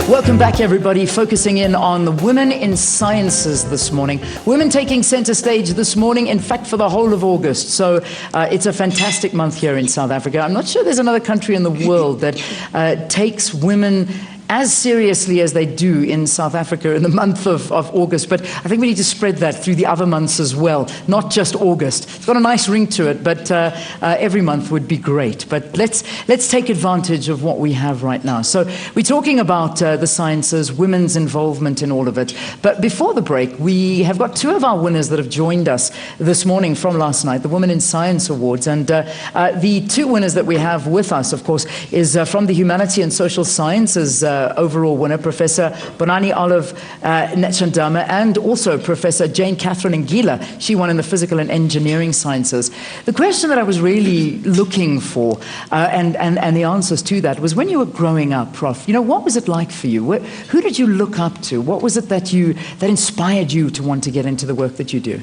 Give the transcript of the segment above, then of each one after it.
Welcome back, everybody. Focusing in on the women in sciences this morning. Women taking center stage this morning, in fact, for the whole of August. So it's a fantastic month here in South Africa. I'm not sure there's another country in the world that takes women as seriously as they do in South Africa in the month of August. But I think we need to spread that through the other months as well, not just August. It's got a nice ring to it, but every month would be great. But let's take advantage of what we have right now. So we're talking about the sciences, women's involvement in all of it. But before the break, we have got two of our winners that have joined us this morning from last night, the Women in Science Awards. And the two winners that we have with us, of course, is from the Humanity and Social Sciences overall winner, Professor Bonani Olive Nchandama, and also Professor Jane Catherine Ngila. She won in the Physical and Engineering Sciences. The question that I was really looking for, and the answers to that, was when you were growing up, Prof, what was it like for you? Who did you look up to? What was it that inspired you to want to get into the work that you do?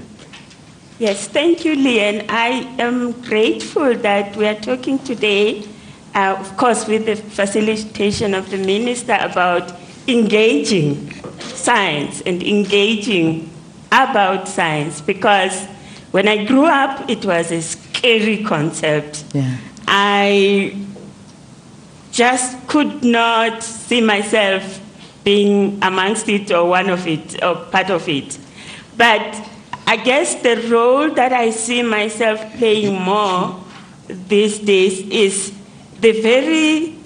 Yes, thank you, Leanne. I am grateful that we are talking today, of course, with the facilitation of the minister, about engaging science and engaging about science, because when I grew up, it was a scary concept. Yeah. I just could not see myself being amongst it or one of it or part of it. But I guess the role that I see myself playing more these days is the very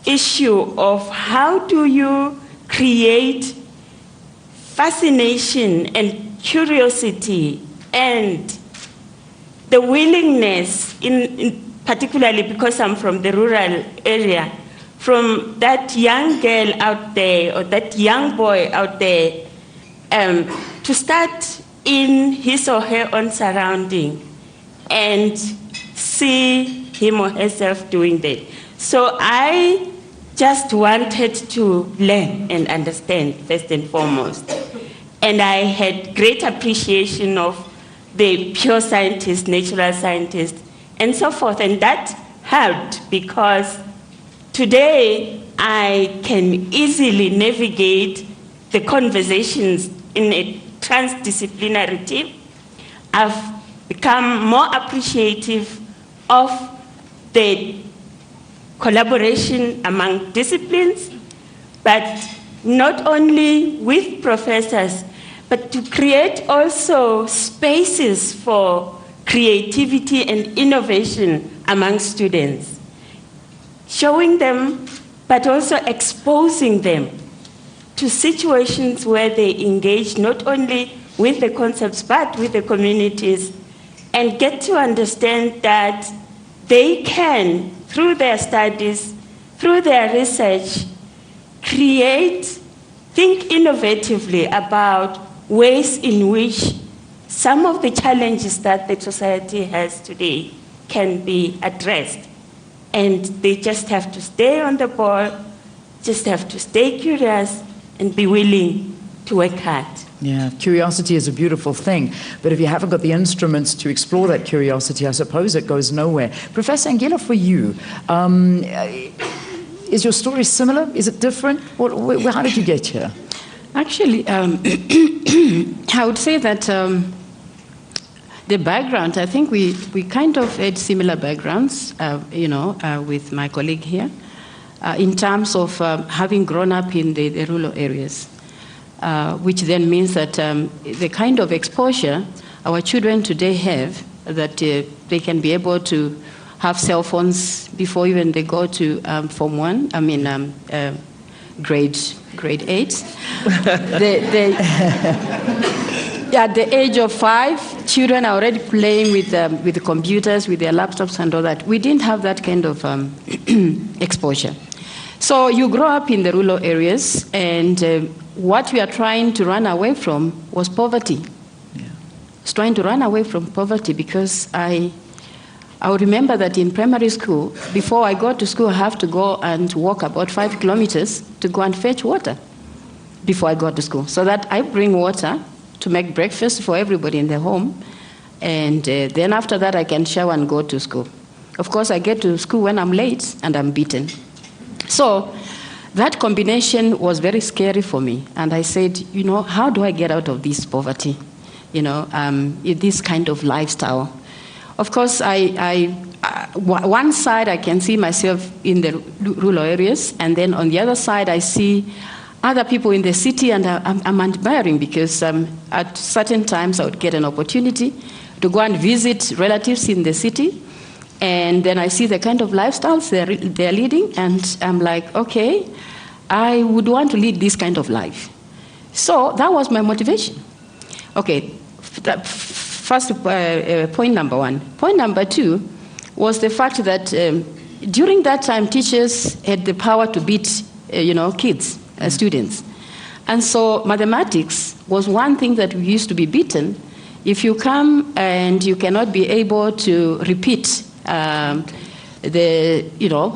issue of how do you create fascination and curiosity and the willingness, particularly because I'm from the rural area, from that young girl out there or that young boy out there to start in his or her own surrounding and see him or herself doing that. So I just wanted to learn and understand first and foremost. And I had great appreciation of the pure scientists, natural scientists, and so forth. And that helped because today I can easily navigate the conversations in a transdisciplinary team. I've become more appreciative of the collaboration among disciplines, but not only with professors, but to create also spaces for creativity and innovation among students, showing them, but also exposing them to situations where they engage not only with the concepts, but with the communities, and get to understand that they can, through their studies, through their research, think innovatively about ways in which some of the challenges that the society has today can be addressed. And they just have to stay on the ball, just have to stay curious and be willing to work hard. Yeah, curiosity is a beautiful thing, but if you haven't got the instruments to explore that curiosity, I suppose it goes nowhere. Professor Ngila, for you, is your story similar? Is it different? How did you get here? Actually, I would say that the background, I think we kind of had similar backgrounds, with my colleague here, in terms of having grown up in the rural areas. Which then means that the kind of exposure our children today have, that they can be able to have cell phones before even they go to Form 1, grade 8. At the age of 5, children are already playing with the computers, with their laptops and all that. We didn't have that kind of exposure. So you grow up in the rural areas, and what we are trying to run away from was poverty. Yeah. It's trying to run away from poverty because I would remember that in primary school, before I go to school, I have to go and walk about 5 kilometers to go and fetch water before I go to school, so that I bring water to make breakfast for everybody in the home, and then after that I can shower and go to school. Of course, I get to school when I'm late and I'm beaten. So that combination was very scary for me. And I said, you know, how do I get out of this poverty? You know, this kind of lifestyle. Of course, one side I can see myself in the rural areas, and then on the other side I see other people in the city, and I'm admiring because at certain times I would get an opportunity to go and visit relatives in the city, and then I see the kind of lifestyles they're leading, and I'm like, okay, I would want to lead this kind of life. So that was my motivation. Okay, first point number one. Point number two was the fact that during that time, teachers had the power to beat, kids, students. And so mathematics was one thing that we used to be beaten. If you come and you cannot be able to repeat the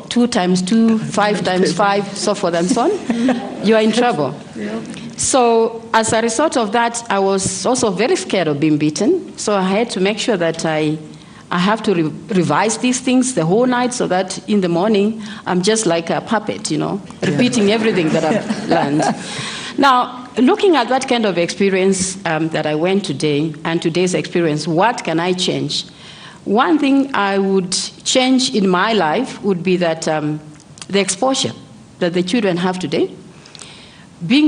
2 times 2, 5 times 5, so forth and so on, you are in trouble. Yeah. So as a result of that, I was also very scared of being beaten. So I had to make sure that I have to revise these things the whole night so that in the morning I'm just like a puppet, repeating everything that I've learned. Now, looking at that kind of experience that I went today and today's experience, what can I change? One thing I would change in my life would be that the exposure that the children have today,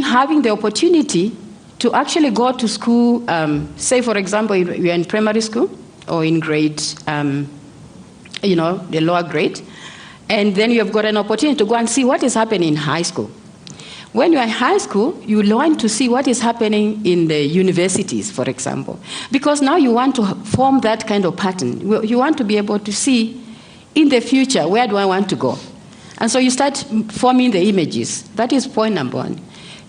having the opportunity to actually go to school, say, for example, you're in primary school or in grade, the lower grade, and then you have got an opportunity to go and see what is happening in high school. When you're in high school, you learn to see what is happening in the universities, for example, because now you want to form that kind of pattern. You want to be able to see in the future, where do I want to go? And so you start forming the images. That is point number one.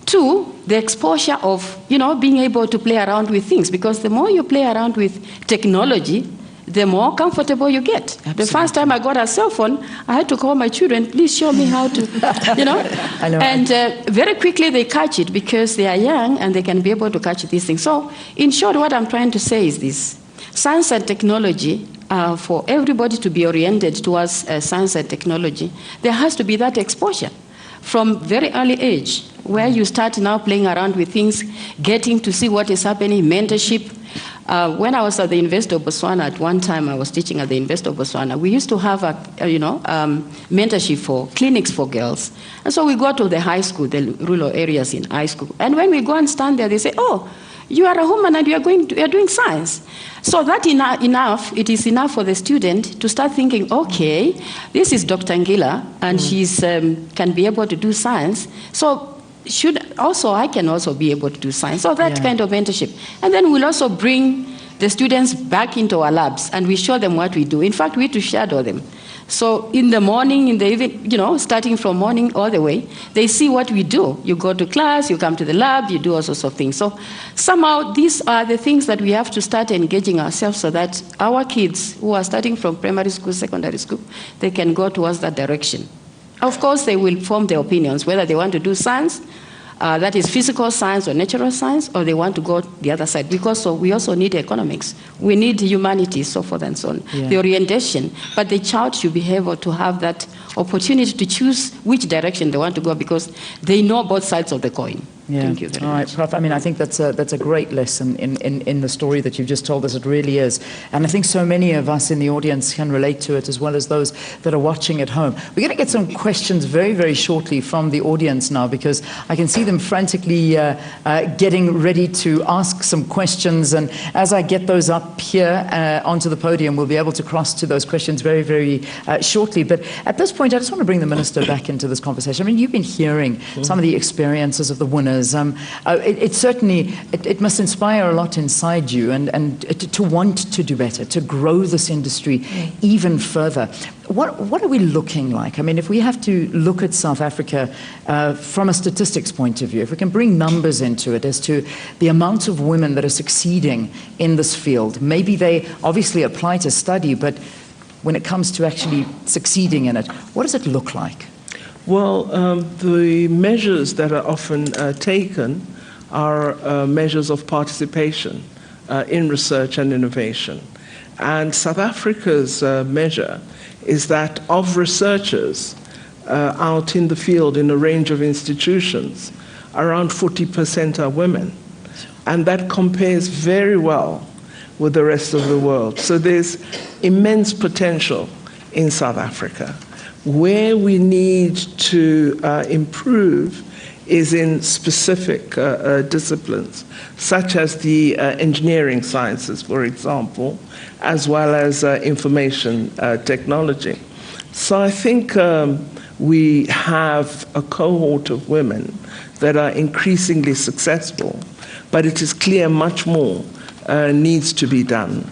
Two, the exposure of, being able to play around with things, because the more you play around with technology, the more comfortable you get. Absolutely. The first time I got a cell phone, I had to call my children, please show me how to, I know. And very quickly they catch it because they are young and they can be able to catch these things. So in short, what I'm trying to say is this. Science and technology, for everybody to be oriented towards science and technology, there has to be that exposure from very early age, where you start now playing around with things, getting to see what is happening, mentorship. When I was at the University of Botswana, at one time I was teaching at the University of Botswana, we used to have mentorship for clinics for girls. And so we go to the high school, the rural areas in high school. And when we go and stand there, they say, oh, you are a woman and you are doing science. So that it is enough for the student to start thinking, okay, this is Dr. Ngila, and she's can be able to do science. So I can also be able to do science. So that kind of mentorship. And then we'll also bring the students back into our labs and we show them what we do. In fact, we need to shadow them. So in the morning, in the evening, starting from morning all the way, they see what we do. You go to class, you come to the lab, you do all sorts of things. So somehow these are the things that we have to start engaging ourselves so that our kids who are starting from primary school, secondary school, they can go towards that direction. Of course, they will form their opinions, whether they want to do science, that is physical science or natural science, or they want to go the other side. Because we also need economics. We need humanities, so forth and so on. Yeah. The orientation. But the child should be able to have that opportunity to choose which direction they want to go because they know both sides of the coin. Yeah. Thank you very much. All right, Prof. I think that's a great lesson in the story that you've just told us. It really is. And I think so many of us in the audience can relate to it, as well as those that are watching at home. We're going to get some questions very, very shortly from the audience now, because I can see them frantically getting ready to ask some questions. And as I get those up here onto the podium, we'll be able to cross to those questions very, very shortly. But at this point, I just want to bring the Minister back into this conversation. I mean, you've been hearing some of the experiences of the winners. It certainly must inspire a lot inside you and to want to do better, to grow this industry even further. What are we looking like? I mean, if we have to look at South Africa from a statistics point of view, if we can bring numbers into it as to the amount of women that are succeeding in this field, maybe they obviously apply to study, but when it comes to actually succeeding in it, what does it look like? Well, the measures that are often taken are measures of participation in research and innovation. And South Africa's measure is that of researchers, out in the field in a range of institutions, around 40% are women. And that compares very well with the rest of the world. So there's immense potential in South Africa. Where we need to improve is in specific disciplines, such as the engineering sciences, for example, as well as information technology. So I think we have a cohort of women that are increasingly successful, but it is clear much more needs to be done.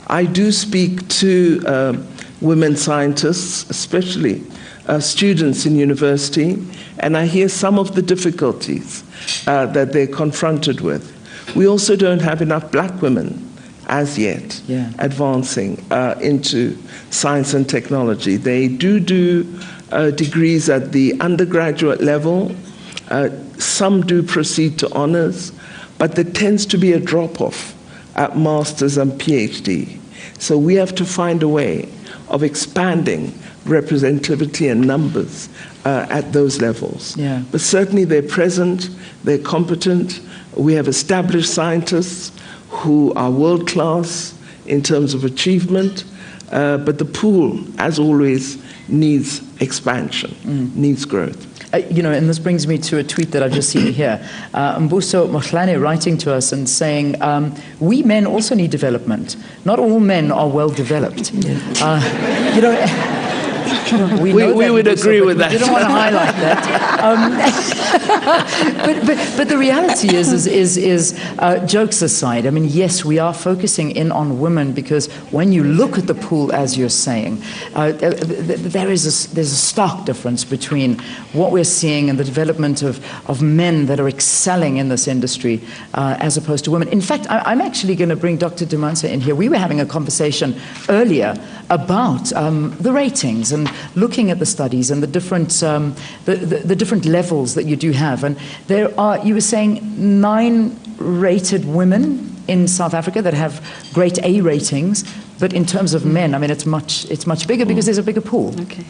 I do speak to women scientists, especially students in university, and I hear some of the difficulties that they're confronted with. We also don't have enough black women as yet advancing into science and technology. They do degrees at the undergraduate level. Some do proceed to honors, but there tends to be a drop-off at master's and PhD. So we have to find a way of expanding representativity and numbers at those levels. Yeah. But certainly they're present, they're competent. We have established scientists who are world-class in terms of achievement, but the pool, as always, needs expansion, needs growth. And this brings me to a tweet that I've just seen here. Mbuso Mohlane writing to us and saying, we men also need development. Not all men are well developed. We would agree with that. We didn't want to highlight that. But the reality is jokes aside, I mean, yes, we are focusing in on women because when you look at the pool, as you're saying, there's a stark difference between what we're seeing and the development of men that are excelling in this industry as opposed to women. In fact, I'm actually going to bring Dr. Dumansa in here. We were having a conversation earlier about the ratings and looking at the studies and the different levels that you do have. And there are, you were saying, 9 rated women in South Africa that have grade A ratings, but in terms of men, I mean, it's much bigger because there's a bigger pool. Okay.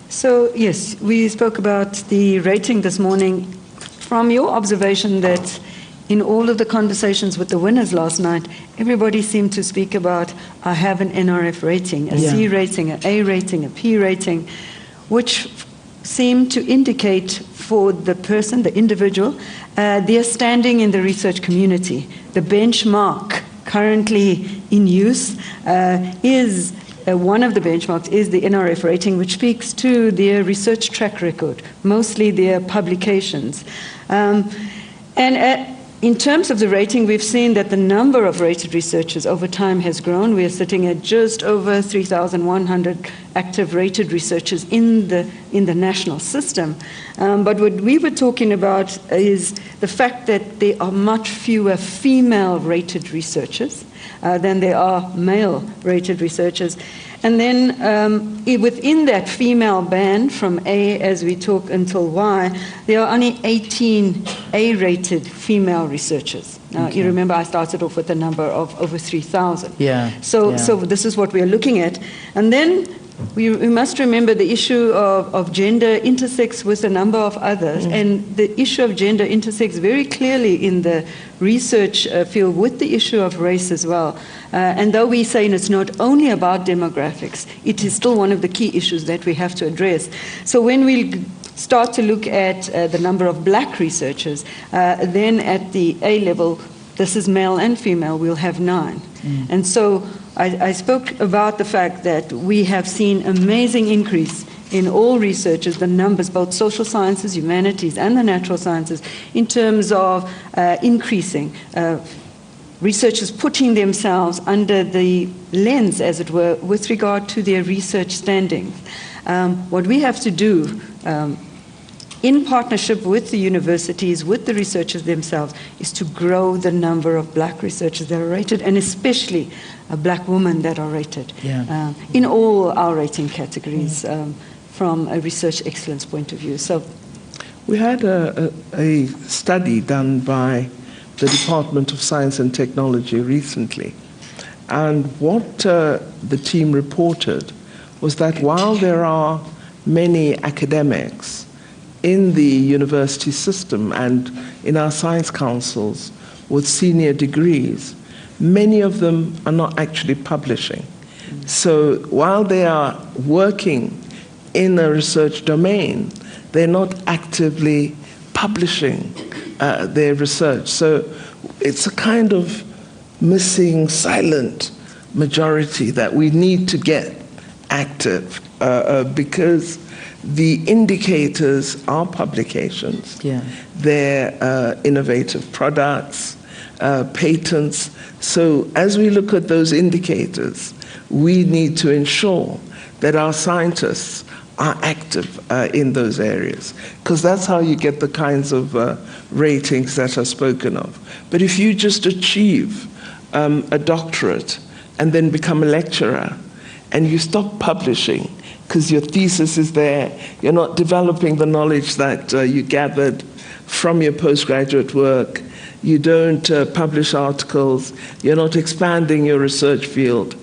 So, yes, we spoke about the rating this morning. From your observation that in all of the conversations with the winners last night, everybody seemed to speak about, I have an NRF rating, a C rating, an A rating, a P rating, which seemed to indicate for the person, the individual, their standing in the research community. The benchmark currently in use is one of the benchmarks is the NRF rating, which speaks to their research track record, mostly their publications. In terms of the rating, we've seen that the number of rated researchers over time has grown. We are sitting at just over 3,100 active rated researchers in the national system. But what we were talking about is the fact that there are much fewer female rated researchers than there are male rated researchers. And then within that female band, from A as we talk until Y, there are only 18 A-rated female researchers. Now, you remember I started off with a number of over 3,000. So this is what we're looking at. And then we must remember the issue of gender intersects with a number of others. And the issue of gender intersects very clearly in the research field with the issue of race as well. And though we're saying it's not only about demographics, it is still one of the key issues that we have to address. So when we start to look at the number of black researchers, then at the A level, this is male and female, we'll have 9. And so I spoke about the fact that we have seen amazing increase in all researchers, the numbers, both social sciences, humanities, and the natural sciences, in terms of increasing researchers putting themselves under the lens, as it were, with regard to their research standing. What we have to do in partnership with the universities, with the researchers themselves, is to grow the number of black researchers that are rated, and especially black women that are rated in all our rating categories from a research excellence point of view. So, we had a study done by the Department of Science and Technology recently, and what the team reported was that while there are many academics in the university system and in our science councils with senior degrees, many of them are not actually publishing. So while they are working in a research domain, they're not actively publishing their research. So it's a kind of missing, silent majority that we need to get active because the indicators are publications, they're innovative products, patents. So as we look at those indicators, we need to ensure that our scientists are active in those areas, because that's how you get the kinds of ratings that are spoken of. But if you just achieve a doctorate and then become a lecturer, and you stop publishing because your thesis is there, you're not developing the knowledge that you gathered from your postgraduate work, you don't publish articles, you're not expanding your research field,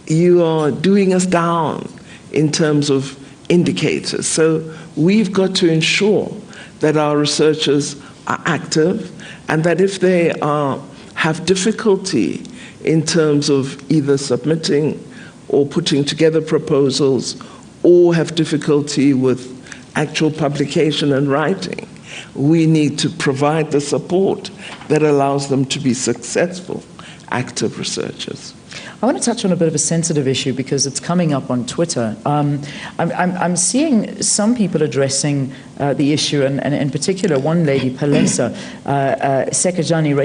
you are doing us down in terms of indicators. So we've got to ensure that our researchers are active, and that if they have difficulty in terms of either submitting or putting together proposals, or have difficulty with actual publication and writing, we need to provide the support that allows them to be successful, active researchers. I want to touch on a bit of a sensitive issue because it's coming up on Twitter. I'm seeing some people addressing the issue, and in particular one lady, Palesa Sekajani,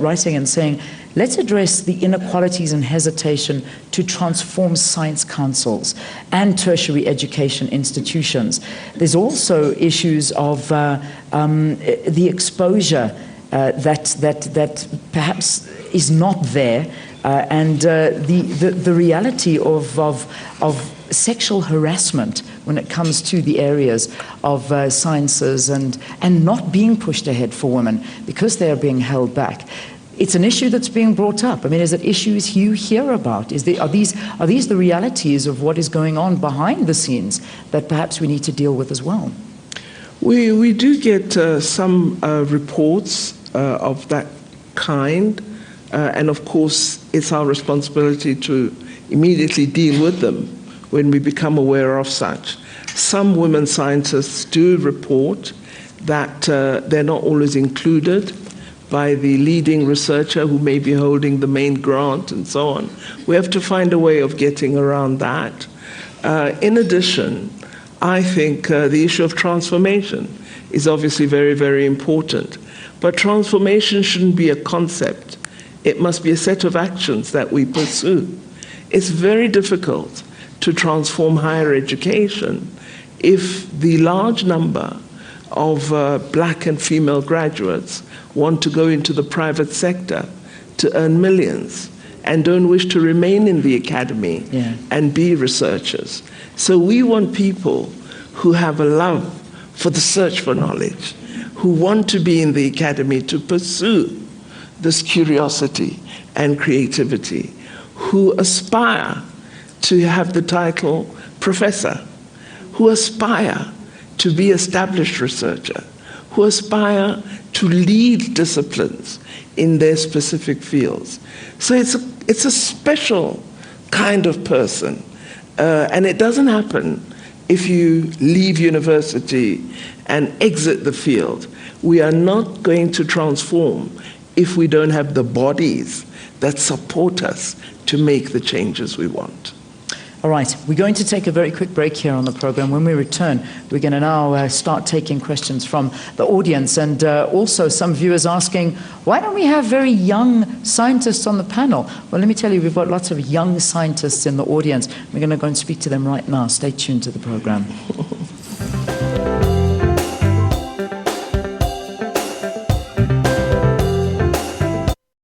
writing and saying, let's address the inequalities and hesitation to transform science councils and tertiary education institutions. There's also issues of the exposure that perhaps is not there, and the reality of sexual harassment when it comes to the areas of sciences and not being pushed ahead for women because they are being held back. It's an issue that's being brought up. I mean, is it issues you hear about? Are these the realities of what is going on behind the scenes that perhaps we need to deal with as well? We do get some reports of that kind, and of course it's our responsibility to immediately deal with them when we become aware of such. Some women scientists do report that they're not always included by the leading researcher who may be holding the main grant and so on. We have to find a way of getting around that. In addition, I think the issue of transformation is obviously very, very important. But transformation shouldn't be a concept. It must be a set of actions that we pursue. It's very difficult to transform higher education if the large number of black and female graduates want to go into the private sector to earn millions and don't wish to remain in the academy and be researchers. So we want people who have a love for the search for knowledge, who want to be in the academy to pursue this curiosity and creativity, who aspire to have the title professor, who aspire to be established researcher, who aspire to lead disciplines in their specific fields. So it's a special kind of person, and it doesn't happen if you leave university and exit the field. We are not going to transform if we don't have the bodies that support us to make the changes we want. All right, we're going to take a very quick break here on the program. When we return, we're going to now start taking questions from the audience, and also some viewers asking, why don't we have very young scientists on the panel? Well, let me tell you, we've got lots of young scientists in the audience. We're going to go and speak to them right now. Stay tuned to the program.